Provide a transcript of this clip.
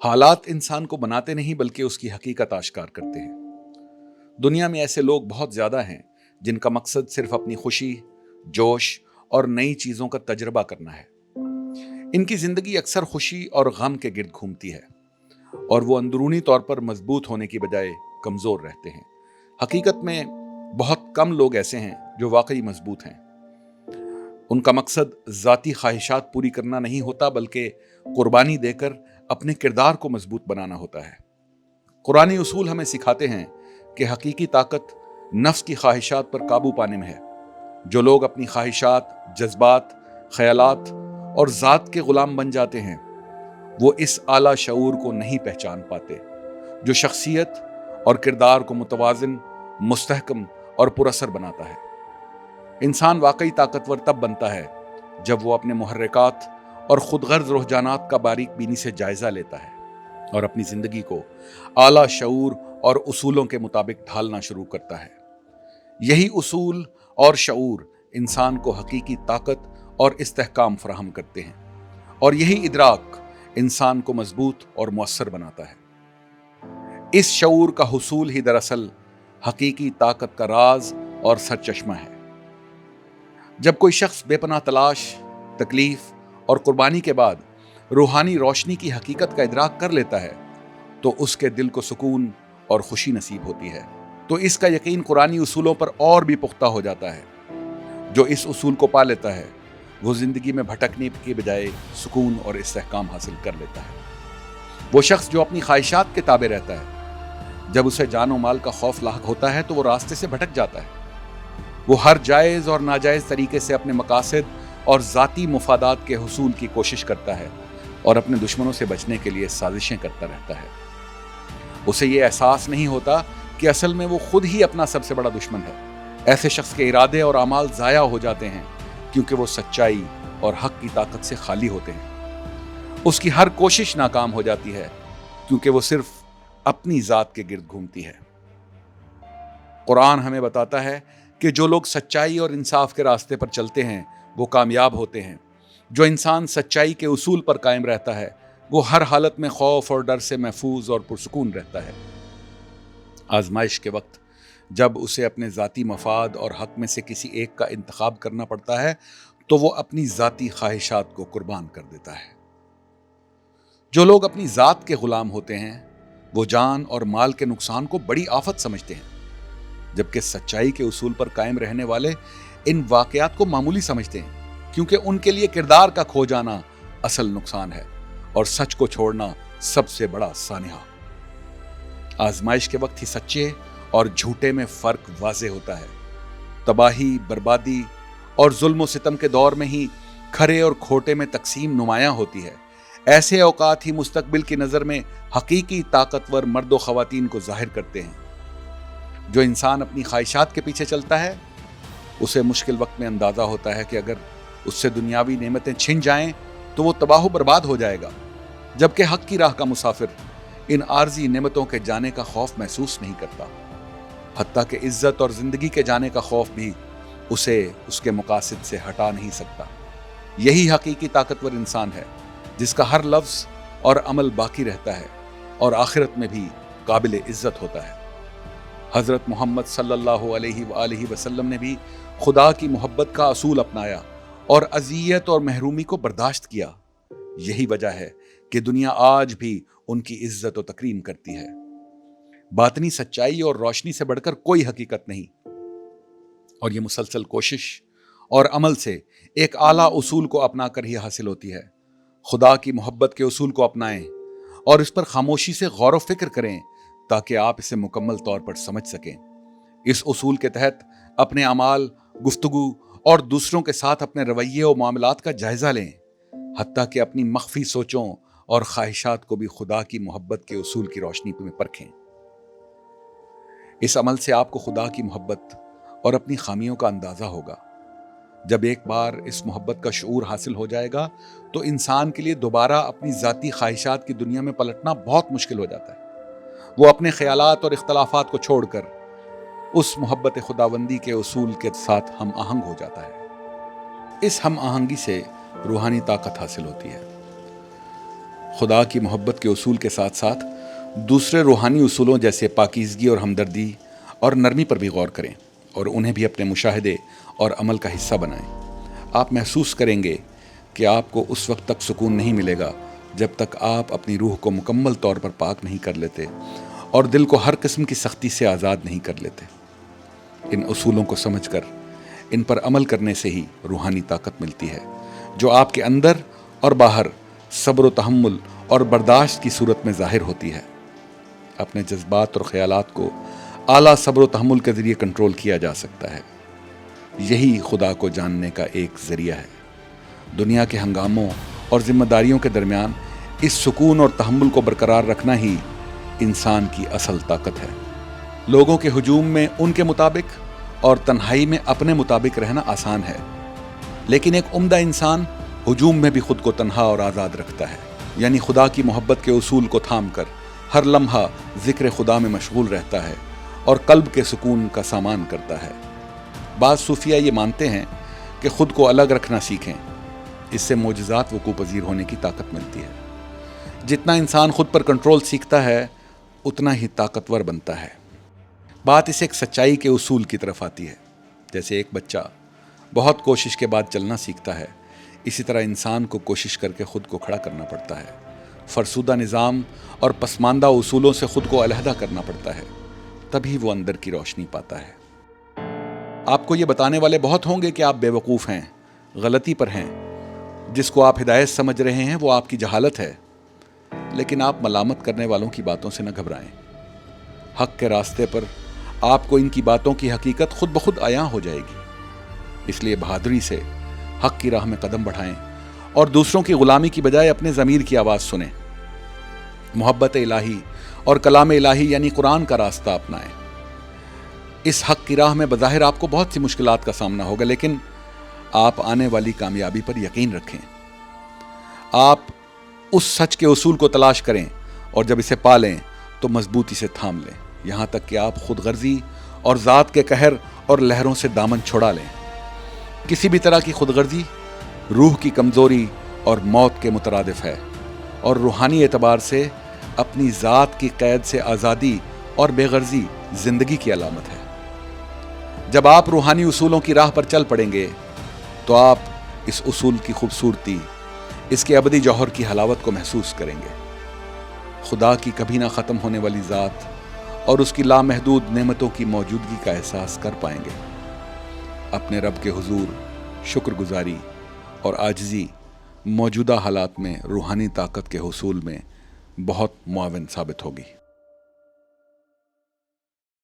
حالات انسان کو بناتے نہیں بلکہ اس کی حقیقت آشکار کرتے ہیں۔ دنیا میں ایسے لوگ بہت زیادہ ہیں جن کا مقصد صرف اپنی خوشی، جوش اور نئی چیزوں کا تجربہ کرنا ہے۔ ان کی زندگی اکثر خوشی اور غم کے گرد گھومتی ہے اور وہ اندرونی طور پر مضبوط ہونے کی بجائے کمزور رہتے ہیں۔ حقیقت میں بہت کم لوگ ایسے ہیں جو واقعی مضبوط ہیں۔ ان کا مقصد ذاتی خواہشات پوری کرنا نہیں ہوتا بلکہ قربانی دے کر اپنے کردار کو مضبوط بنانا ہوتا ہے۔ قرآنی اصول ہمیں سکھاتے ہیں کہ حقیقی طاقت نفس کی خواہشات پر قابو پانے میں ہے۔ جو لوگ اپنی خواہشات، جذبات، خیالات اور ذات کے غلام بن جاتے ہیں وہ اس اعلیٰ شعور کو نہیں پہچان پاتے جو شخصیت اور کردار کو متوازن، مستحکم اور پراثر بناتا ہے۔ انسان واقعی طاقتور تب بنتا ہے جب وہ اپنے محرکات اور خود غرض رجحانات کا باریک بینی سے جائزہ لیتا ہے اور اپنی زندگی کو اعلیٰ شعور اور اصولوں کے مطابق ڈھالنا شروع کرتا ہے۔ یہی اصول اور شعور انسان کو حقیقی طاقت اور استحکام فراہم کرتے ہیں اور یہی ادراک انسان کو مضبوط اور مؤثر بناتا ہے۔ اس شعور کا حصول ہی دراصل حقیقی طاقت کا راز اور سرچشمہ ہے۔ جب کوئی شخص بے پناہ تلاش، تکلیف اور قربانی کے بعد روحانی روشنی کی حقیقت کا ادراک کر لیتا ہے تو اس کے دل کو سکون اور خوشی نصیب ہوتی ہے۔ تو اس کا یقین قرآنی اصولوں پر اور بھی پختہ ہو جاتا ہے۔ جو اس اصول کو پا لیتا ہے وہ زندگی میں بھٹکنے کی بجائے سکون اور استحکام حاصل کر لیتا ہے۔ وہ شخص جو اپنی خواہشات کے تابع رہتا ہے، جب اسے جان و مال کا خوف لاحق ہوتا ہے تو وہ راستے سے بھٹک جاتا ہے۔ وہ ہر جائز اور ناجائز طریقے سے اپنے مقاصد اور ذاتی مفادات کے حصول کی کوشش کرتا ہے اور اپنے دشمنوں سے بچنے کے لیے سازشیں کرتا رہتا ہے۔ اسے یہ احساس نہیں ہوتا کہ اصل میں وہ خود ہی اپنا سب سے بڑا دشمن ہے۔ ایسے شخص کے ارادے اور اعمال ضائع ہو جاتے ہیں کیونکہ وہ سچائی اور حق کی طاقت سے خالی ہوتے ہیں۔ اس کی ہر کوشش ناکام ہو جاتی ہے کیونکہ وہ صرف اپنی ذات کے گرد گھومتی ہے۔ قرآن ہمیں بتاتا ہے کہ جو لوگ سچائی اور انصاف کے راستے پر چلتے ہیں وہ کامیاب ہوتے ہیں۔ جو انسان سچائی کے اصول پر قائم رہتا ہے وہ ہر حالت میں خوف اور ڈر سے محفوظ اور پرسکون رہتا ہے۔ آزمائش کے وقت جب اسے اپنے ذاتی مفاد اور حق میں سے کسی ایک کا انتخاب کرنا پڑتا ہے تو وہ اپنی ذاتی خواہشات کو قربان کر دیتا ہے۔ جو لوگ اپنی ذات کے غلام ہوتے ہیں وہ جان اور مال کے نقصان کو بڑی آفت سمجھتے ہیں، جبکہ سچائی کے اصول پر قائم رہنے والے ان واقعات کو معمولی سمجھتے ہیں کیونکہ ان کے لیے کردار کا کھو جانا اصل نقصان ہے اور سچ کو چھوڑنا سب سے بڑا سانحہ۔ آزمائش کے وقت ہی سچے اور جھوٹے میں فرق واضح ہوتا ہے۔ تباہی، بربادی اور ظلم و ستم کے دور میں ہی کھرے اور کھوٹے میں تقسیم نمایاں ہوتی ہے۔ ایسے اوقات ہی مستقبل کی نظر میں حقیقی طاقتور مرد و خواتین کو ظاہر کرتے ہیں۔ جو انسان اپنی خواہشات کے پیچھے چلتا ہے اسے مشکل وقت میں اندازہ ہوتا ہے کہ اگر اس سے دنیاوی نعمتیں چھن جائیں تو وہ تباہ و برباد ہو جائے گا، جبکہ حق کی راہ کا مسافر ان عارضی نعمتوں کے جانے کا خوف محسوس نہیں کرتا، حتیٰ کہ عزت اور زندگی کے جانے کا خوف بھی اسے اس کے مقاصد سے ہٹا نہیں سکتا۔ یہی حقیقی طاقتور انسان ہے جس کا ہر لفظ اور عمل باقی رہتا ہے اور آخرت میں بھی قابل عزت ہوتا ہے۔ حضرت محمد صلی اللہ علیہ وآلہ وسلم نے بھی خدا کی محبت کا اصول اپنایا اور اذیت اور محرومی کو برداشت کیا۔ یہی وجہ ہے کہ دنیا آج بھی ان کی عزت و تکریم کرتی ہے۔ باطنی سچائی اور روشنی سے بڑھ کر کوئی حقیقت نہیں، اور یہ مسلسل کوشش اور عمل سے ایک اعلیٰ اصول کو اپنا کر ہی حاصل ہوتی ہے۔ خدا کی محبت کے اصول کو اپنائیں اور اس پر خاموشی سے غور و فکر کریں تاکہ آپ اسے مکمل طور پر سمجھ سکیں۔ اس اصول کے تحت اپنے اعمال، گفتگو اور دوسروں کے ساتھ اپنے رویے و معاملات کا جائزہ لیں، حتیٰ کہ اپنی مخفی سوچوں اور خواہشات کو بھی خدا کی محبت کے اصول کی روشنی میں پرکھیں۔ اس عمل سے آپ کو خدا کی محبت اور اپنی خامیوں کا اندازہ ہوگا۔ جب ایک بار اس محبت کا شعور حاصل ہو جائے گا تو انسان کے لیے دوبارہ اپنی ذاتی خواہشات کی دنیا میں پلٹنا بہت مشکل ہو جاتا ہے۔ وہ اپنے خیالات اور اختلافات کو چھوڑ کر اس محبت خداوندی کے اصول کے ساتھ ہم آہنگ ہو جاتا ہے۔ اس ہم آہنگی سے روحانی طاقت حاصل ہوتی ہے۔ خدا کی محبت کے اصول کے ساتھ ساتھ دوسرے روحانی اصولوں جیسے پاکیزگی اور ہمدردی اور نرمی پر بھی غور کریں اور انہیں بھی اپنے مشاہدے اور عمل کا حصہ بنائیں۔ آپ محسوس کریں گے کہ آپ کو اس وقت تک سکون نہیں ملے گا جب تک آپ اپنی روح کو مکمل طور پر پاک نہیں کر لیتے اور دل کو ہر قسم کی سختی سے آزاد نہیں کر لیتے۔ ان اصولوں کو سمجھ کر ان پر عمل کرنے سے ہی روحانی طاقت ملتی ہے جو آپ کے اندر اور باہر صبر و تحمل اور برداشت کی صورت میں ظاہر ہوتی ہے۔ اپنے جذبات اور خیالات کو اعلیٰ صبر و تحمل کے ذریعے کنٹرول کیا جا سکتا ہے۔ یہی خدا کو جاننے کا ایک ذریعہ ہے۔ دنیا کے ہنگاموں اور ذمہ داریوں کے درمیان اس سکون اور تحمل کو برقرار رکھنا ہی انسان کی اصل طاقت ہے۔ لوگوں کے ہجوم میں ان کے مطابق اور تنہائی میں اپنے مطابق رہنا آسان ہے، لیکن ایک عمدہ انسان ہجوم میں بھی خود کو تنہا اور آزاد رکھتا ہے، یعنی خدا کی محبت کے اصول کو تھام کر ہر لمحہ ذکر خدا میں مشغول رہتا ہے اور قلب کے سکون کا سامان کرتا ہے۔ بعض صوفیہ یہ مانتے ہیں کہ خود کو الگ رکھنا سیکھیں، اس سے معجزات وقوع پذیر ہونے کی طاقت ملتی ہے۔ جتنا انسان خود پر کنٹرول سیکھتا ہے اتنا ہی طاقتور بنتا ہے۔ بات اس ایک سچائی کے اصول کی طرف آتی ہے۔ جیسے ایک بچہ بہت کوشش کے بعد چلنا سیکھتا ہے، اسی طرح انسان کو کوشش کر کے خود کو کھڑا کرنا پڑتا ہے۔ فرسودہ نظام اور پسماندہ اصولوں سے خود کو علیحدہ کرنا پڑتا ہے، تبھی وہ اندر کی روشنی پاتا ہے۔ آپ کو یہ بتانے والے بہت ہوں گے کہ آپ بے وقوف ہیں، غلطی پر ہیں، جس کو آپ ہدایت سمجھ رہے ہیں وہ آپ کی جہالت ہے، لیکن آپ ملامت کرنے والوں کی باتوں سے نہ گھبرائیں۔ حق کے راستے پر آپ کو ان کی باتوں کی حقیقت خود بخود عیاں ہو جائے گی، اس لیے بہادری سے حق کی راہ میں قدم بڑھائیں اور دوسروں کی غلامی کی بجائے اپنے ضمیر کی آواز سنیں۔ محبت الہی اور کلام الہی یعنی قرآن کا راستہ اپنائیں۔ اس حق کی راہ میں بظاہر آپ کو بہت سی مشکلات کا سامنا ہوگا، لیکن آپ آنے والی کامیابی پر یقین رکھیں۔ آپ اس سچ کے اصول کو تلاش کریں اور جب اسے پا لیں تو مضبوطی سے تھام لیں، یہاں تک کہ آپ خود غرضی اور ذات کے قہر اور لہروں سے دامن چھڑا لیں۔ کسی بھی طرح کی خود غرضی روح کی کمزوری اور موت کے مترادف ہے، اور روحانی اعتبار سے اپنی ذات کی قید سے آزادی اور بے غرضی زندگی کی علامت ہے۔ جب آپ روحانی اصولوں کی راہ پر چل پڑیں گے تو آپ اس اصول کی خوبصورتی، اس کے ابدی جوہر کی حلاوت کو محسوس کریں گے۔ خدا کی کبھی نہ ختم ہونے والی ذات اور اس کی لامحدود نعمتوں کی موجودگی کا احساس کر پائیں گے۔ اپنے رب کے حضور شکر گزاری اور عاجزی موجودہ حالات میں روحانی طاقت کے حصول میں بہت معاون ثابت ہوگی۔